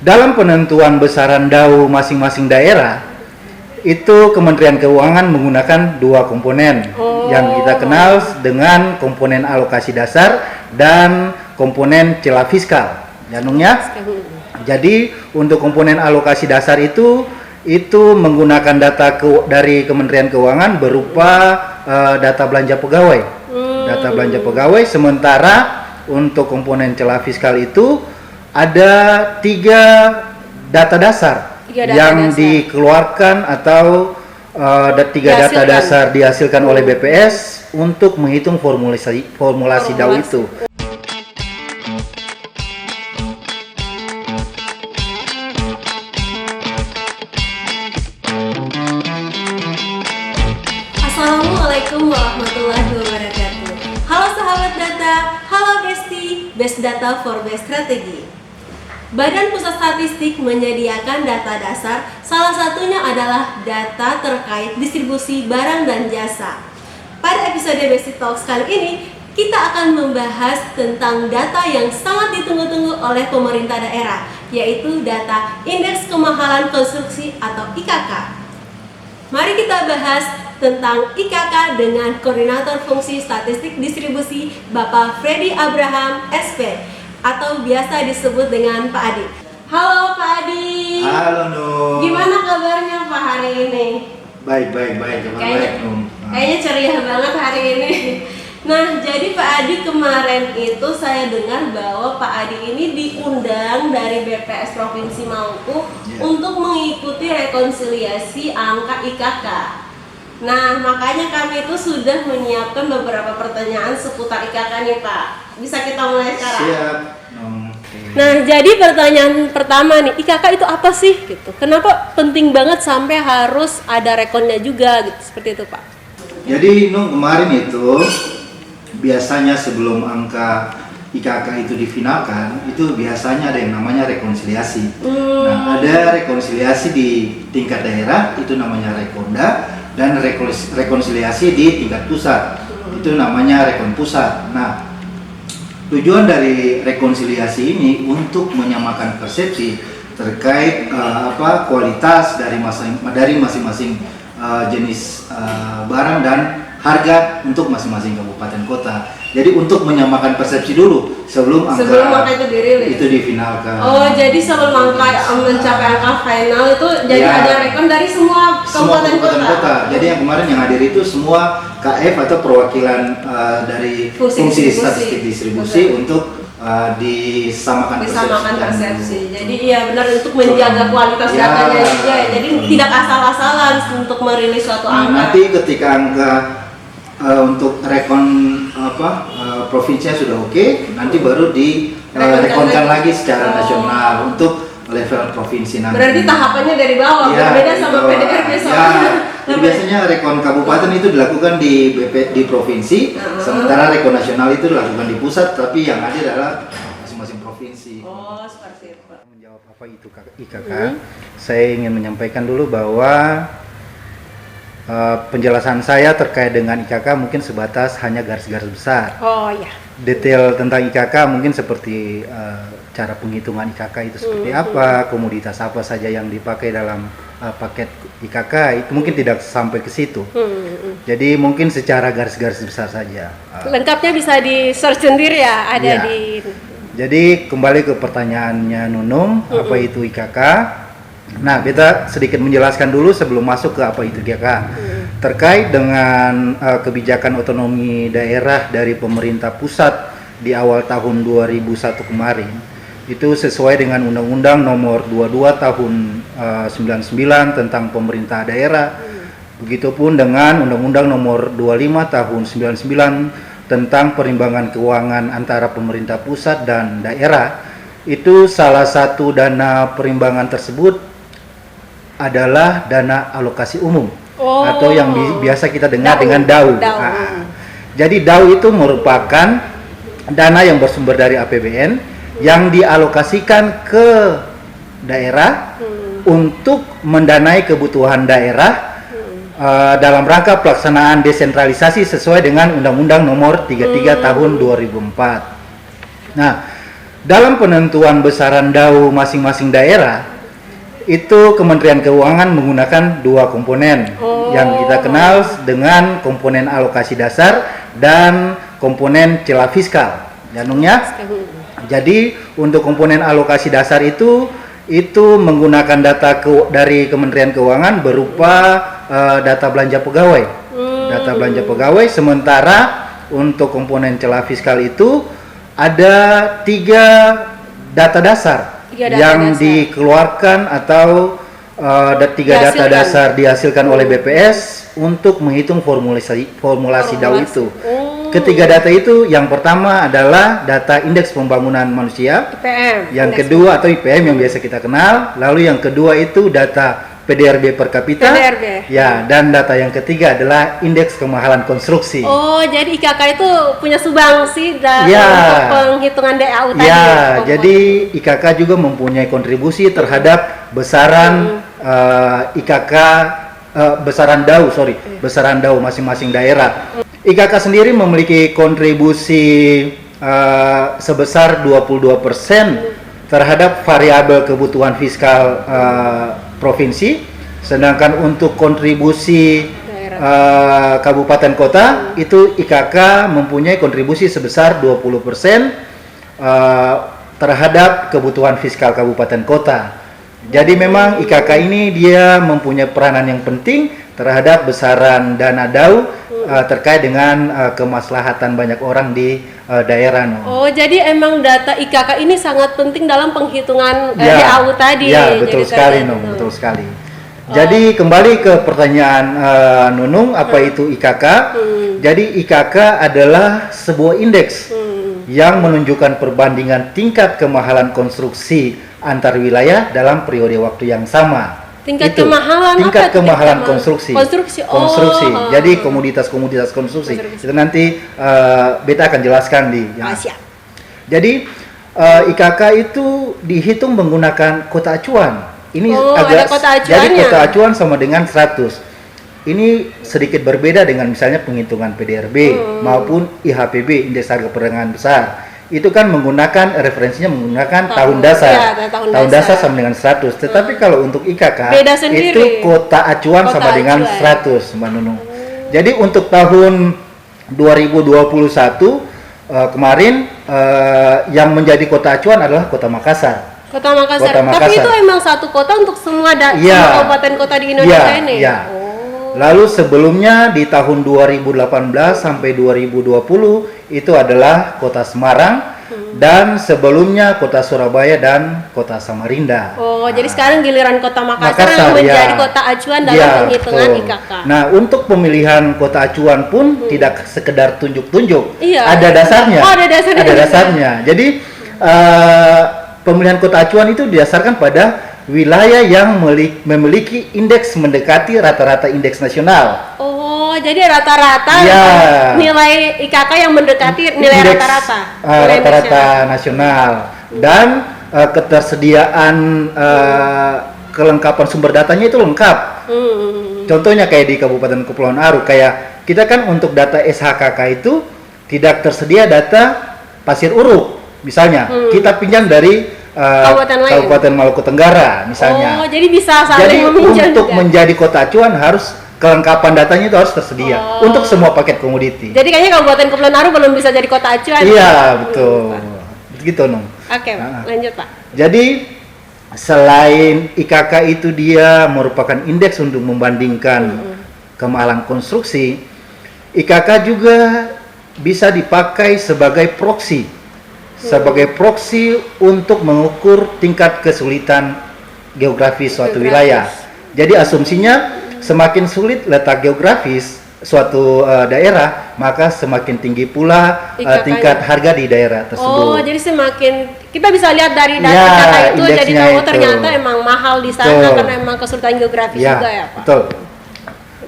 Dalam penentuan besaran DAU masing-masing daerah, itu Kementerian Keuangan menggunakan dua komponen yang kita kenal dengan komponen alokasi dasar dan komponen celah fiskal. Janungnya. Jadi untuk komponen alokasi dasar itu menggunakan data dari Kementerian Keuangan berupa data belanja pegawai. Data belanja pegawai, sementara untuk komponen celah fiskal itu ada tiga data dasar yang dikeluarkan atau tiga data dasar dihasilkan oleh BPS untuk menghitung formulasi DAU itu. Assalamualaikum warahmatullahi wabarakatuh. Halo sahabat data, halo Besti, Best Data for Best Strategi. Badan Pusat Statistik menyediakan data dasar, salah satunya adalah data terkait distribusi barang dan jasa. Pada episode Besti Talks kali ini, kita akan membahas tentang data yang sangat ditunggu-tunggu oleh pemerintah daerah, yaitu data Indeks Kemahalan Konstruksi atau IKK. Mari kita bahas tentang IKK dengan Koordinator Fungsi Statistik Distribusi Bapak Freddy Abraham SP atau biasa disebut dengan Pak Adi. Halo Pak Adi. Halo Num. Gimana kabarnya Pak hari ini? Baik, Num. Kayaknya ceria banget hari ini. Nah, jadi Pak Adi kemarin itu saya dengar bahwa Pak Adi ini diundang dari BPS Provinsi Maluku untuk mengikuti rekonsiliasi angka IKK. Nah, makanya kami itu sudah menyiapkan beberapa pertanyaan seputar IKK nih Pak. Bisa kita mulai sekarang? Siap. Nah, jadi pertanyaan pertama nih, IKK itu apa sih? Gitu. Kenapa penting banget sampai harus ada rekonnya juga gitu, seperti itu Pak? Jadi Nung, kemarin itu biasanya sebelum angka IKK itu difinalkan, itu biasanya ada yang namanya rekonsiliasi. Nah, ada rekonsiliasi di tingkat daerah, itu namanya Rekonda, dan rekonsiliasi di tingkat pusat, itu namanya Rekon Pusat. Nah, tujuan dari rekonsiliasi ini untuk menyamakan persepsi terkait kualitas dari masing-masing jenis barang dan harga untuk masing-masing kabupaten kota. Jadi untuk menyamakan persepsi dulu sebelum angka itu dirilis. Itu difinalkan. Oh, jadi sebelum angka mencapai angka final itu jadi ada rekon dari semua kabupaten kota. Jadi yang kemarin yang hadir itu semua KF atau perwakilan dari fungsi statistik distribusi. Betul. Untuk disamakan persepsi. Jadi iya benar, untuk menjaga kualitas datanya juga ya. Jadi tidak asal-asalan untuk merilis suatu angka. Nanti ketika angka untuk rekon provinsinya sudah oke, nanti baru rekonkan lagi secara nasional untuk level provinsi nanti. Berarti tahapannya dari bawah, berbeda sama PDR biasanya. Biasanya rekon kabupaten itu dilakukan di provinsi, sementara rekon nasional itu dilakukan di pusat, tapi yang ada adalah masing-masing provinsi. Oh, seperti itu. Menjawab apa itu IKK, saya ingin menyampaikan dulu bahwa penjelasan saya terkait dengan IKK mungkin sebatas hanya garis-garis besar. Oh ya. Detail tentang IKK mungkin seperti cara penghitungan IKK itu seperti apa, komoditas apa saja yang dipakai dalam paket IKK itu mungkin tidak sampai ke situ. Jadi mungkin secara garis-garis besar saja. Lengkapnya bisa di search sendiri ya, ada di. Jadi kembali ke pertanyaannya Nunung, apa itu IKK? Nah, kita sedikit menjelaskan dulu sebelum masuk ke apa itu IKK. Terkait dengan kebijakan otonomi daerah dari pemerintah pusat di awal tahun 2001 kemarin, itu sesuai dengan Undang-Undang Nomor 22 Tahun 99 tentang pemerintah daerah. Begitupun dengan Undang-Undang Nomor 25 Tahun 99 tentang perimbangan keuangan antara pemerintah pusat dan daerah. Itu salah satu dana perimbangan tersebut adalah dana alokasi umum atau yang biasa kita dengar dengan DAU. Jadi DAU itu merupakan dana yang bersumber dari APBN yang dialokasikan ke daerah untuk mendanai kebutuhan daerah dalam rangka pelaksanaan desentralisasi sesuai dengan Undang-Undang Nomor 33 Tahun 2004. Nah, dalam penentuan besaran DAU masing-masing daerah, itu Kementerian Keuangan menggunakan dua komponen yang kita kenal dengan komponen alokasi dasar dan komponen celah fiskal. Ya, Nung ya. Jadi untuk komponen alokasi dasar itu menggunakan data dari Kementerian Keuangan berupa data belanja pegawai. Data belanja pegawai, sementara untuk komponen celah fiskal itu ada 3 data dasar yang dikeluarkan atau 3 data dasar dihasilkan oleh BPS untuk menghitung formulasi DAU itu. Ketiga data itu, yang pertama adalah data indeks pembangunan manusia, IPM, yang kedua atau IPM yang biasa kita kenal, lalu yang kedua itu data PDRB per kapita, ya, dan data yang ketiga adalah indeks kemahalan konstruksi. Oh, jadi IKK itu punya sumbangsi untuk penghitungan DAU tadi. Ya, jadi IKK juga mempunyai kontribusi terhadap besaran IKK, besaran DAU masing-masing daerah. IKK sendiri memiliki kontribusi sebesar 22% terhadap variabel kebutuhan fiskal provinsi, sedangkan untuk kontribusi kabupaten kota itu IKK mempunyai kontribusi sebesar 20% terhadap kebutuhan fiskal kabupaten kota. Jadi memang IKK ini dia mempunyai peranan yang penting terhadap besaran dana DAU terkait dengan kemaslahatan banyak orang di daerah. Oh, jadi emang data IKK ini sangat penting dalam penghitungan DAU tadi. Ya, betul sekali, Nung, betul sekali. Jadi kembali ke pertanyaan Nunung, apa itu IKK? Jadi IKK adalah sebuah indeks yang menunjukkan perbandingan tingkat kemahalan konstruksi antar wilayah dalam periode waktu yang sama. Tingkat kemahalan konstruksi. Konstruksi. Jadi komoditas konstruksi. Itu nanti Beta akan jelaskan di yang. Jadi IKK itu dihitung menggunakan kota acuan. Ini jadi kota acuan sama dengan 100. Ini sedikit berbeda dengan misalnya penghitungan PDRB maupun IHPB, indeks harga perdagangan besar. Itu kan menggunakan referensinya menggunakan tahun dasar. Tahun dasar sama dengan 100. Tetapi kalau untuk IKK itu kota acuan sama dengan 100, Mbak Nunung. Jadi untuk tahun 2021 kemarin yang menjadi kota acuan adalah Kota Makassar. Kota Makassar. Tapi itu emang satu kota untuk semua semua kabupaten kota di Indonesia ini. Ya. Lalu sebelumnya di tahun 2018 sampai 2020 itu adalah Kota Semarang dan sebelumnya Kota Surabaya dan Kota Samarinda. Oh, jadi sekarang giliran Kota Makassar yang menjadi kota acuan dalam penghitungan IKK. Nah, untuk pemilihan kota acuan pun tidak sekedar tunjuk-tunjuk. Ada dasarnya. Oh, ada dasarnya. Jadi pemilihan kota acuan itu didasarkan pada wilayah yang memiliki indeks mendekati rata-rata indeks nasional. Oh, jadi rata-rata nilai IKK yang mendekati nilai rata-rata. Rata-rata nasional. Dan ketersediaan kelengkapan sumber datanya itu lengkap. Contohnya kayak di Kabupaten Kepulauan Aru, kayak kita kan untuk data SHKK itu tidak tersedia data pasir uruk. Misalnya, kita pinjam dari Kabupaten Maluku Tenggara misalnya. Oh, jadi bisa saling meminjam. Untuk menjadi kota acuan harus kelengkapan datanya itu harus tersedia untuk semua paket komoditi. Jadi kayaknya Kabupaten Kepulauan Aru belum bisa jadi kota acuan. Iya, betul. Begitu, Nung. Oke, lanjut, Pak. Jadi selain IKK itu dia merupakan indeks untuk membandingkan kemahalan konstruksi, IKK juga bisa dipakai sebagai proksi. Sebagai proksi untuk mengukur tingkat kesulitan geografis suatu wilayah. Jadi asumsinya semakin sulit letak geografis suatu daerah, maka semakin tinggi pula tingkat harga di daerah tersebut. Oh, jadi semakin kita bisa lihat dari data IKK itu, jadi kalau ternyata emang mahal di sana karena emang kesulitan geografis juga ya, Pak. Betul.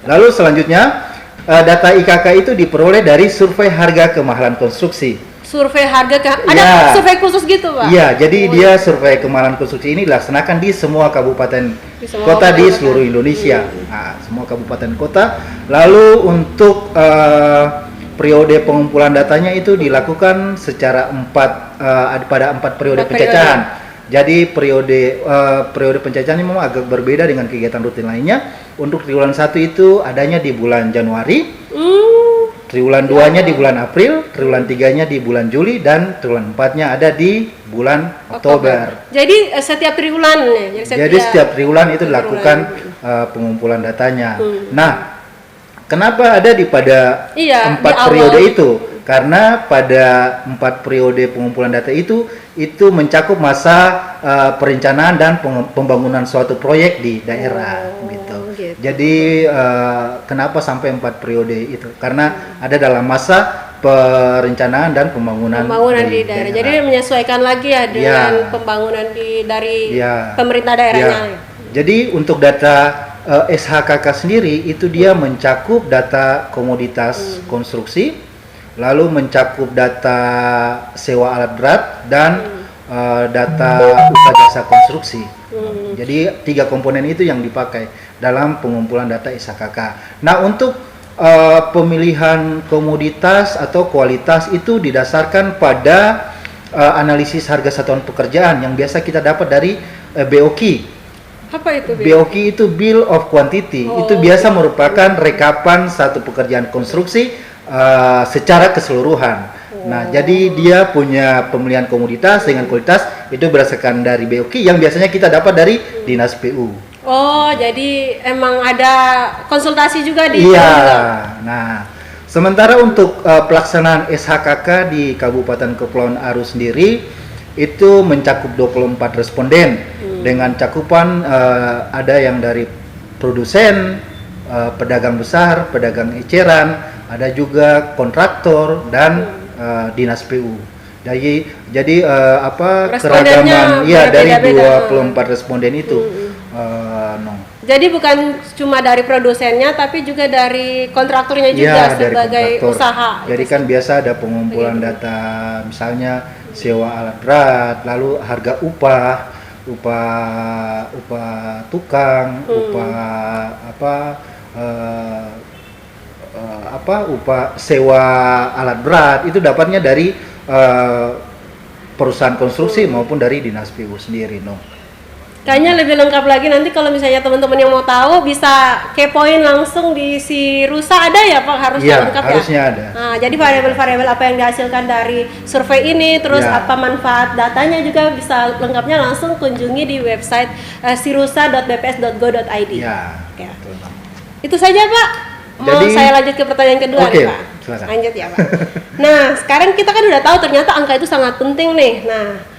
Lalu selanjutnya data IKK itu diperoleh dari survei harga kemahalan konstruksi. Survei harga ada survei khusus gitu, Pak? Iya, jadi dia survei kemahalan konstruksi ini dilaksanakan di semua kabupaten kota di seluruh Indonesia. Nah, semua kabupaten kota. Lalu untuk periode pengumpulan datanya itu dilakukan secara pada 4 periode pencacahan. Jadi periode pencacahan ini memang agak berbeda dengan kegiatan rutin lainnya. Untuk triwulan 1 itu adanya di bulan Januari, triwulan 2-nya di bulan April, triwulan 3-nya di bulan Juli, dan triwulan 4-nya ada di bulan Oktober. Jadi setiap triwulan ya. Jadi setiap triwulan itu dilakukan pengumpulan datanya. Nah, kenapa ada pada 4 periode itu? Karena pada 4 periode pengumpulan data itu mencakup masa perencanaan dan pembangunan suatu proyek di daerah gitu. Jadi kenapa sampai 4 periode itu? Karena ada dalam masa perencanaan dan pembangunan di daerah. Jadi menyesuaikan lagi ya dengan pembangunan dari pemerintah daerahnya. Jadi untuk data SHKK sendiri itu dia mencakup data komoditas konstruksi, lalu mencakup data sewa alat berat, dan data upah jasa konstruksi. Jadi 3 komponen itu yang dipakai dalam pengumpulan data SHKK. Nah, untuk pemilihan komoditas atau kualitas itu didasarkan pada analisis harga satuan pekerjaan yang biasa kita dapat dari BOQ. Apa itu? BOQ itu Bill of Quantity. Itu biasa merupakan rekapan satu pekerjaan konstruksi secara keseluruhan. Nah, jadi dia punya pemilihan komoditas dengan kualitas itu berdasarkan dari BOQ yang biasanya kita dapat dari Dinas PU. Oh, jadi emang ada konsultasi juga di Nah, sementara untuk pelaksanaan SHKK di Kabupaten Kepulauan Aru sendiri itu mencakup 24 responden dengan cakupan ada yang dari produsen, pedagang besar, pedagang eceran, ada juga kontraktor dan Dinas PU. Jadi keragaman dari 24 responden itu. Jadi bukan cuma dari produsennya tapi juga dari kontraktornya juga sebagai usaha. Jadi kan biasa ada pengumpulan data misalnya sewa alat berat, lalu harga upah tukang, upah sewa alat berat itu dapatnya dari perusahaan konstruksi maupun dari Dinas PU sendiri, Kayaknya lebih lengkap lagi nanti kalau misalnya teman-teman yang mau tahu bisa kepoin langsung di si Rusa, ada ya Pak? Lengkap harusnya ya? ada. Nah, jadi variabel-variabel apa yang dihasilkan dari survei ini, terus apa manfaat datanya juga bisa lengkapnya langsung kunjungi di website sirusa.bps.go.id. Oke. Itu saja Pak. Mau saya lanjut ke pertanyaan kedua nih Pak? Silakan. Lanjut ya Pak. Nah, sekarang kita kan udah tahu ternyata angka itu sangat penting nih. Nah,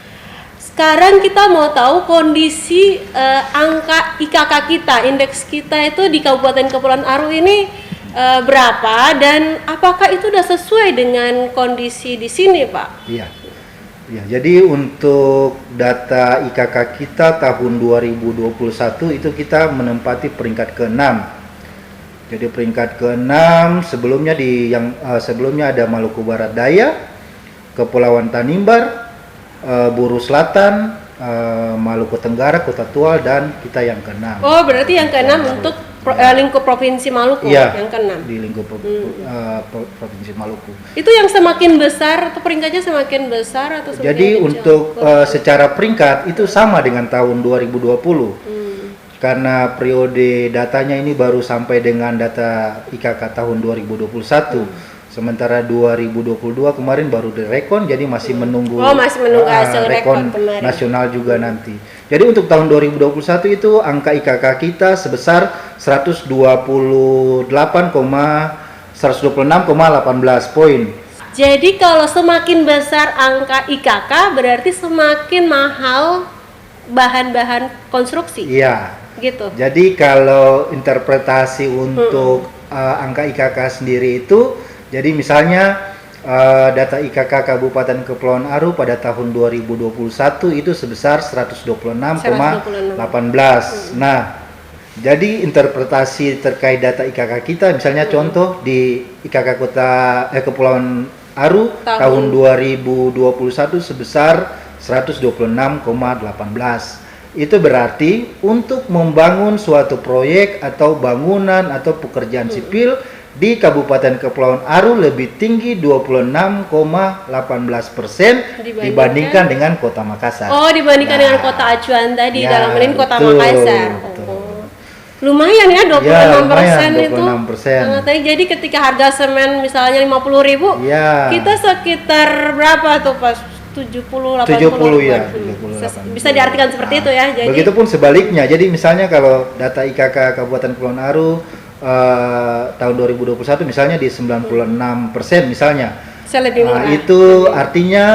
sekarang kita mau tahu kondisi angka IKK kita, indeks kita itu di Kabupaten Kepulauan Aru ini berapa dan apakah itu sudah sesuai dengan kondisi di sini, Pak? Iya. Jadi untuk data IKK kita tahun 2021 itu kita menempati peringkat ke-6. Jadi peringkat ke-6 sebelumnya ada Maluku Barat Daya, Kepulauan Tanimbar, Buru Selatan, Maluku Tenggara, Kota Tual, dan kita yang ke-6. Oh, berarti yang ke-6 untuk lingkup Provinsi Maluku, yang ke-6. Di lingkup Provinsi Maluku. Itu yang semakin besar atau peringkatnya semakin besar atau semakin Jadi untuk secara peringkat itu sama dengan tahun 2020. Karena periode datanya ini baru sampai dengan data IKK tahun 2021. Sementara 2022 kemarin baru direkon, jadi masih menunggu hasil rekon nasional juga nanti. Jadi untuk tahun 2021 itu angka IKK kita sebesar 126,18 poin. Jadi kalau semakin besar angka IKK berarti semakin mahal bahan-bahan konstruksi. Iya. Gitu. Jadi kalau interpretasi untuk angka IKK sendiri itu, jadi misalnya data IKK Kabupaten Kepulauan Aru pada tahun 2021 itu sebesar 126,18. Nah, jadi interpretasi terkait data IKK kita, misalnya contoh di IKK Kepulauan Aru tahun 2021 sebesar 126,18. Itu berarti untuk membangun suatu proyek atau bangunan atau pekerjaan sipil di Kabupaten Kepulauan Aru lebih tinggi 26,18% dibandingkan dengan Kota Makassar. Oh, dibandingkan dengan Kota Acuan tadi Ya, dalam ini Kota betul, Makassar. betul. Oh. Lumayan ya 26% lumayan, itu. 26%. Jadi ketika harga semen misalnya 50.000, Ya. kita sekitar berapa tuh Pas? 70, 70 ya, 80. 70, Bisa diartikan seperti itu ya. Jadi begitupun sebaliknya. Jadi misalnya kalau data IKK Kabupaten Kepulauan Aru tahun 2021 misalnya di 96% misalnya. saya lebih murah. Itu artinya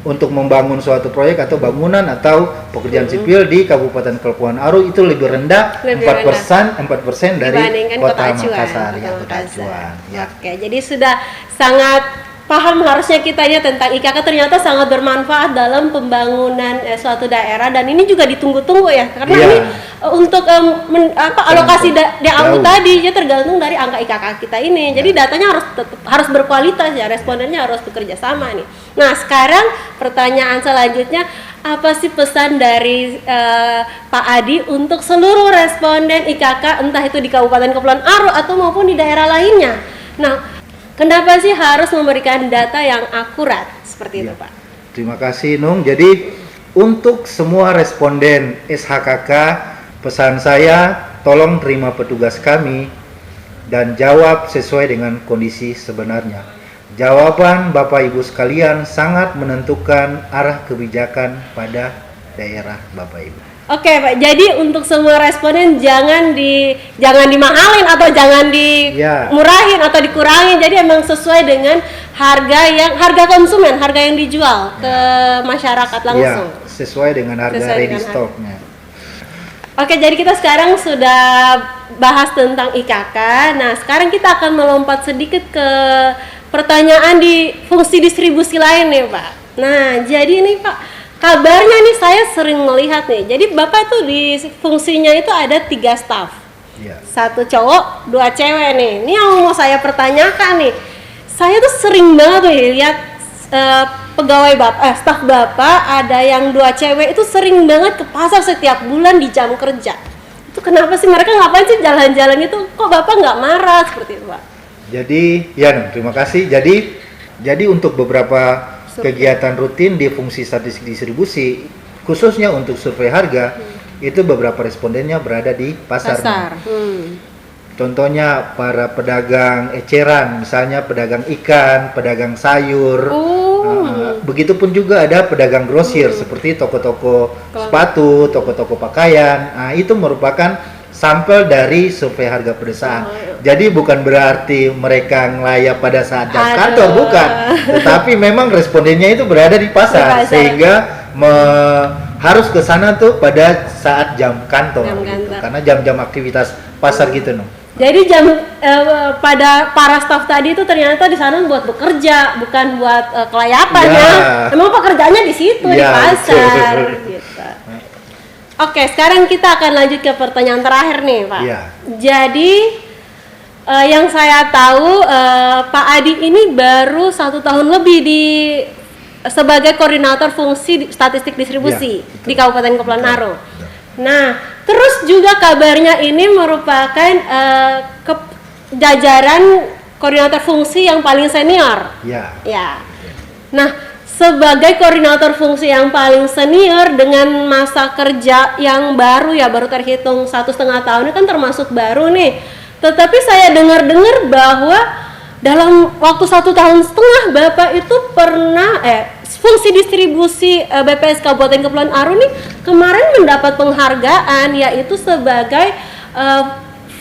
untuk membangun suatu proyek atau bangunan atau pekerjaan sipil di Kabupaten Kepulauan Aru itu lebih rendah, Lebih 4% dari dibandingkan Kota Acuan, Makassar. Kota Ya, Kota Makassar. Acuan. Ya. Oke, jadi sudah sangat paham harusnya kita ya tentang IKK, ternyata sangat bermanfaat dalam pembangunan suatu daerah, dan ini juga ditunggu-tunggu ya karena Iya. ini untuk alokasi DAU Jauh. tadi ya tergantung dari angka IKK kita ini. Jadi datanya harus berkualitas ya, respondennya harus bekerja sama nih. Nah, sekarang pertanyaan selanjutnya, apa sih pesan dari Pak Adi untuk seluruh responden IKK entah itu di Kabupaten Kepulauan Aru atau maupun di daerah lainnya? Nah, kenapa sih harus memberikan data yang akurat seperti itu, Iya. Pak? Terima kasih, Nung. Jadi untuk semua responden SHKK, pesan saya tolong terima petugas kami dan jawab sesuai dengan kondisi sebenarnya. Jawaban Bapak Ibu sekalian sangat menentukan arah kebijakan pada daerah Bapak Ibu. Oke, Pak. Jadi untuk semua responden jangan dimahalin atau jangan dimurahin atau dikurangin. Jadi emang sesuai dengan harga konsumen, harga yang dijual ke masyarakat langsung. Ya, sesuai dengan harga Sesuai ready dengan stock-nya. Oke, jadi kita sekarang sudah bahas tentang IKK. Nah, sekarang kita akan melompat sedikit ke pertanyaan di fungsi distribusi lain nih, Pak. Nah, jadi ini Pak, kabarnya nih saya sering melihat nih. Jadi Bapak tuh di fungsinya itu ada 3 staf. Ya. 1 cowok, 2 cewek nih. Ini yang mau saya pertanyakan nih. Saya tuh sering banget nih lihat pegawai staf Bapak ada yang 2 cewek itu sering banget ke pasar setiap bulan di jam kerja. Itu kenapa sih mereka ngapain sih jalan-jalan itu? Kok Bapak nggak marah seperti itu, Pak? Jadi, ya, Nung, terima kasih. Jadi untuk beberapa kegiatan rutin di fungsi statistik distribusi, khususnya untuk survei harga, itu beberapa respondennya berada di pasar. Contohnya para pedagang eceran, misalnya pedagang ikan, pedagang sayur. Begitupun juga ada pedagang grosir seperti toko-toko sepatu, toko-toko pakaian. Nah, itu merupakan sampel dari survei harga pedesaan. Jadi bukan berarti mereka ngelayap pada saat jam kantor, bukan. Tetapi memang respondennya itu berada di pasar. Sehingga harus ke sana tuh pada saat jam kantor. Gitu. Karena jam-jam aktivitas pasar gitu, no. Jadi pada para staf tadi itu ternyata di sana buat bekerja, bukan buat kelayapan ya. Emang pekerjaannya di situ di pasar. Gitu. Oke, sekarang kita akan lanjut ke pertanyaan terakhir nih, Pak. Ya. Jadi yang saya tahu Pak Adi ini baru 1 tahun lebih sebagai koordinator fungsi statistik distribusi di Kabupaten Kepulauan Aru. Nah, terus juga kabarnya ini merupakan jajaran koordinator fungsi yang paling senior. Ya. Nah, sebagai koordinator fungsi yang paling senior dengan masa kerja yang baru terhitung 1,5 tahun, ini kan termasuk baru nih. Tetapi saya dengar-dengar bahwa dalam waktu 1,5 tahun Bapak itu pernah fungsi distribusi BPS Kabupaten Kepulauan Aru nih kemarin mendapat penghargaan yaitu sebagai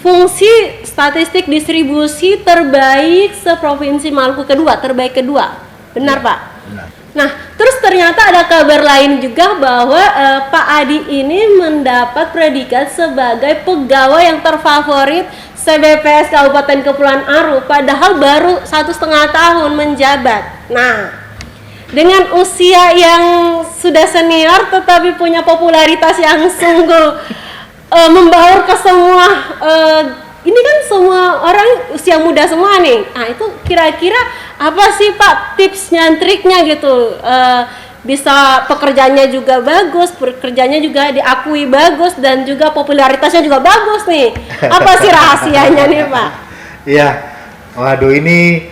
fungsi statistik distribusi terbaik seprovinsi Maluku terbaik kedua. Benar, Pak? Benar. Nah, terus ternyata ada kabar lain juga bahwa Pak Adi ini mendapat predikat sebagai pegawai yang terfavorit CBPS Kabupaten Kepulauan Aru, padahal baru 1,5 tahun menjabat. Nah, dengan usia yang sudah senior tetapi punya popularitas yang sungguh membaur ke semua ini kan semua orang usia muda semua nih. Nah, itu kira-kira apa sih Pak tipsnya, triknya gitu bisa pekerjaannya juga bagus, pekerjaannya juga diakui bagus, dan juga popularitasnya juga bagus nih. Apa sih rahasianya nih Pak? Iya, waduh ini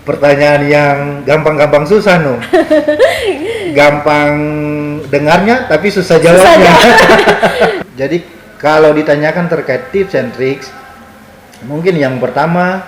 pertanyaan yang gampang-gampang susah Num. Gampang dengarnya tapi susah jawabnya. Jadi kalau ditanyakan terkait tips and tricks, mungkin yang pertama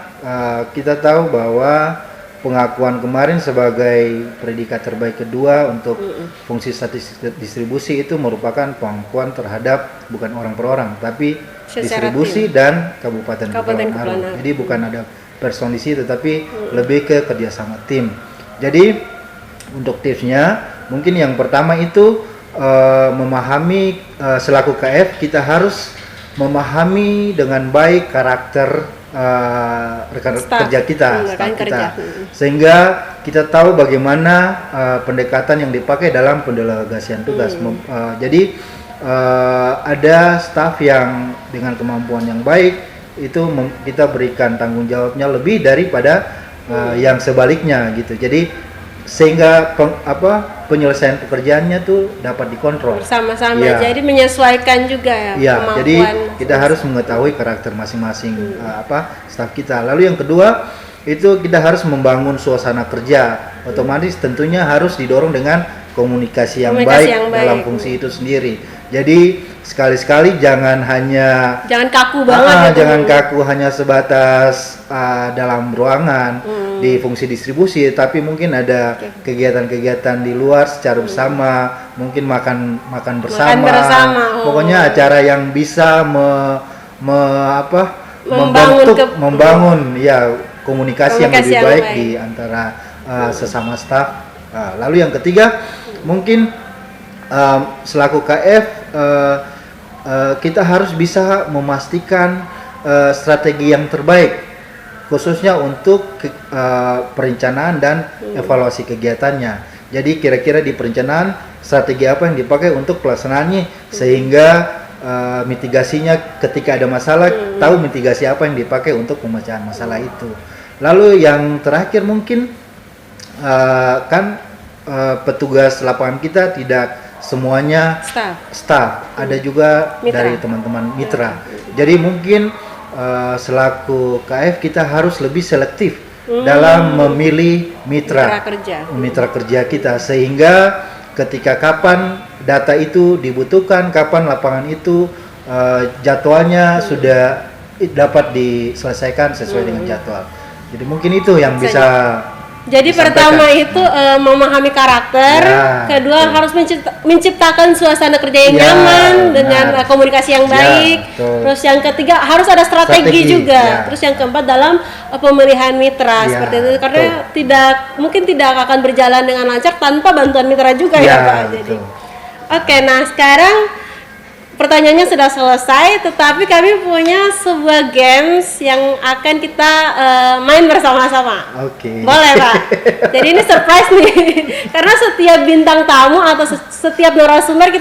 kita tahu bahwa pengakuan kemarin sebagai predikat terbaik kedua untuk fungsi statistik distribusi itu merupakan pengakuan terhadap bukan orang per orang, tapi secara distribusi tim. dan kabupaten Kepulauan kepulauan Riau. Jadi bukan ada person di situ, tapi lebih ke kerjasama tim. Jadi untuk tipsnya, mungkin yang pertama itu memahami selaku KF kita harus memahami dengan baik karakter rekan kerja kita, staff kita, sehingga kita tahu bagaimana pendekatan yang dipakai dalam pendelegasian tugas. Jadi ada staff yang dengan kemampuan yang baik itu kita berikan tanggung jawabnya lebih daripada yang sebaliknya gitu. Jadi sehingga penyelesaian pekerjaannya tuh dapat dikontrol sama-sama. Ya. Jadi menyesuaikan juga ya. Ya, jadi kita harus mengetahui karakter masing-masing staf kita. Lalu yang kedua itu kita harus membangun suasana kerja. Otomatis tentunya harus didorong dengan komunikasi yang baik dalam fungsi itu sendiri. Jadi sekali-sekali jangan kaku banget. Jangan kaku hanya sebatas dalam ruangan di fungsi distribusi, tapi mungkin ada kegiatan-kegiatan di luar secara bersama, mungkin makan bersama. Pokoknya acara yang bisa membangun ya komunikasi yang lebih baik di antara sesama staf. Lalu yang ketiga mungkin selaku KF kita harus bisa memastikan strategi yang terbaik khususnya untuk perencanaan dan evaluasi kegiatannya. Jadi kira-kira di perencanaan strategi apa yang dipakai untuk pelaksanaannya, sehingga mitigasinya ketika ada masalah tahu mitigasi apa yang dipakai untuk pemecahan masalah itu. Lalu yang terakhir mungkin petugas lapangan kita tidak semuanya staff, ada juga mitra. Dari teman-teman mitra. Jadi mungkin selaku KF kita harus lebih selektif dalam memilih mitra kerja kita, sehingga ketika kapan data itu dibutuhkan, kapan lapangan itu jadwalnya sudah dapat diselesaikan sesuai dengan jadwal. Jadi mungkin itu yang bisa. Jadi pertama itu memahami karakter, kedua harus menciptakan suasana kerja yang nyaman dengan komunikasi yang baik, terus yang ketiga harus ada strategi juga, terus yang keempat dalam pemilihan mitra seperti itu, karena tidak akan berjalan dengan lancar tanpa bantuan mitra juga ya Pak. Jadi oke, nah sekarang pertanyaannya sudah selesai, tetapi kami punya sebuah games yang akan kita main bersama-sama. Oke. Boleh Pak? Jadi ini surprise nih, karena setiap bintang tamu atau setiap narasumber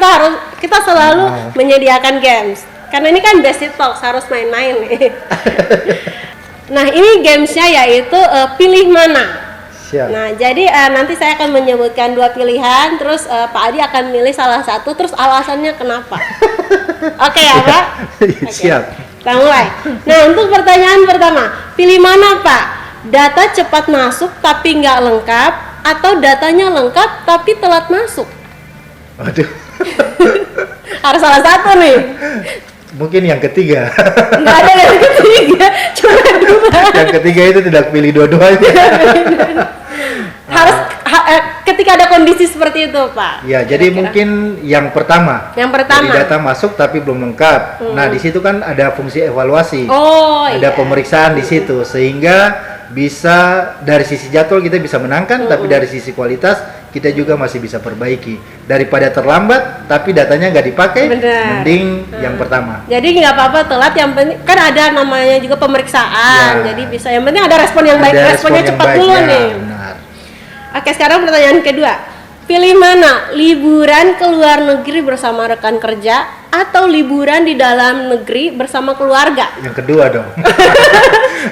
kita selalu menyediakan games. Karena ini kan Besti Talks, harus main-main nih. Nah ini gamesnya yaitu pilih mana. Nah, jadi nanti saya akan menyebutkan dua pilihan, terus Pak Adi akan milih salah satu, terus alasannya kenapa. Oke ya Pak? Siap. Kita mulai. Nah, untuk pertanyaan pertama, pilih mana Pak? Data cepat masuk tapi nggak lengkap, atau datanya lengkap tapi telat masuk? Waduh. Harus salah satu nih. Mungkin yang ketiga. Nggak ada yang ketiga, cuma dua. Yang ketiga itu tidak pilih dua-duanya. Harus ketika ada kondisi seperti itu Pak. Ya, jadi mungkin yang pertama. Dari data masuk tapi belum lengkap. Nah, di situ kan ada fungsi evaluasi. Ada pemeriksaan di situ, sehingga bisa dari sisi jadwal kita bisa menangkan, tapi dari sisi kualitas kita juga masih bisa perbaiki. Daripada terlambat tapi datanya nggak dipakai, mending yang pertama. Jadi nggak apa-apa telat, yang penting kan ada namanya juga pemeriksaan. Jadi bisa, yang penting ada respon yang baik, responnya cepat dulu nih. Benar. Oke, sekarang pertanyaan kedua. Pilih mana? Liburan ke luar negeri bersama rekan kerja atau liburan di dalam negeri bersama keluarga? Yang kedua dong.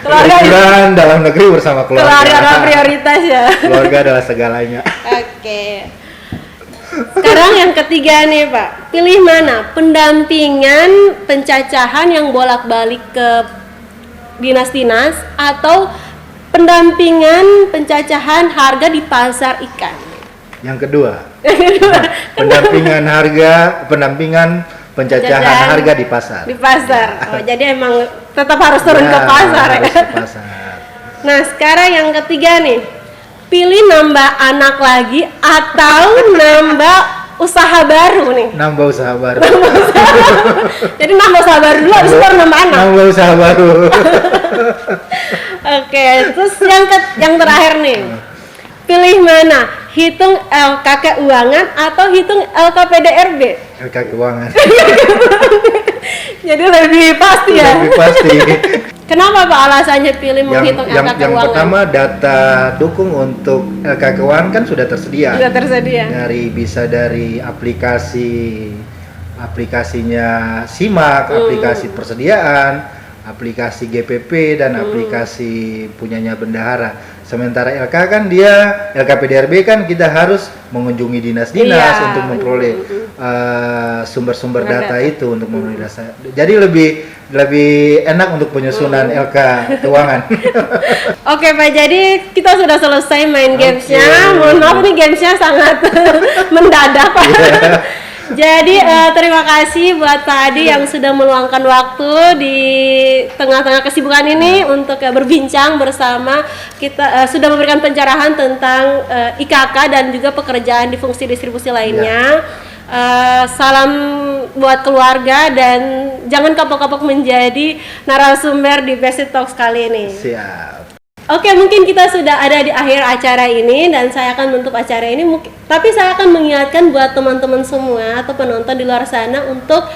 Keluarga liburan dalam negeri bersama keluarga. Keluarga adalah prioritas ya. Keluarga adalah segalanya. Oke. Sekarang yang ketiga nih Pak, pilih mana? Pendampingan pencacahan yang bolak-balik ke dinas-dinas atau pendampingan pencacahan harga di pasar ikan? Yang kedua. Pendampingan pencacahan harga di pasar. Di pasar. Oh, jadi emang tetap harus turun ke pasar ya. Harus ke pasar. Nah, sekarang yang ketiga nih. Pilih nambah anak lagi atau nambah usaha baru nih? Nambah usaha baru. Jadi nambah usaha baru dulu, habis itu baru nambah anak. Nambah usaha baru. Oke, terus yang terakhir nih. Pilih mana? Hitung LK keuangan atau hitung LKPDRB? LK keuangan. Jadi lebih pasti ya. Lebih pasti. Kenapa Pak alasannya pilih menghitung LK keuangan? Yang pertama data dukung untuk LK keuangan kan sudah tersedia. Sudah tersedia. Bisa dari aplikasinya SIMAK, aplikasi persediaan, aplikasi GPP dan aplikasi punyanya bendahara. Sementara LK kan LKPDRB kan kita harus mengunjungi dinas-dinas untuk memperoleh sumber-sumber data itu untuk memperoleh data. Jadi lebih enak untuk penyusunan LK keuangan. Oke Pak, jadi kita sudah selesai main gamesnya. Mohon maaf nih gamesnya sangat mendadak Pak. Jadi terima kasih buat Pak Adi yang sudah meluangkan waktu di tengah-tengah kesibukan ini untuk berbincang bersama kita, sudah memberikan pencerahan tentang IKK dan juga pekerjaan di fungsi distribusi lainnya. Salam buat keluarga dan jangan kapok-kapok menjadi narasumber di Basic Talks kali ini. Siap. Oke, mungkin kita sudah ada di akhir acara ini dan saya akan menutup acara ini. Tapi saya akan mengingatkan buat teman-teman semua atau penonton di luar sana untuk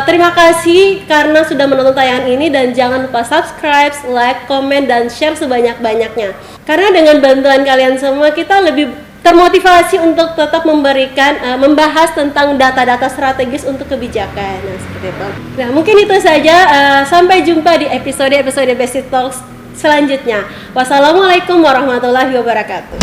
terima kasih karena sudah menonton tayangan ini dan jangan lupa subscribe, like, komen, dan share sebanyak-banyaknya. Karena dengan bantuan kalian semua kita lebih termotivasi untuk tetap membahas tentang data-data strategis untuk kebijakan. Nah, seperti itu. Nah, mungkin itu saja. Sampai jumpa di episode Basic Talks selanjutnya. Wassalamualaikum warahmatullahi wabarakatuh.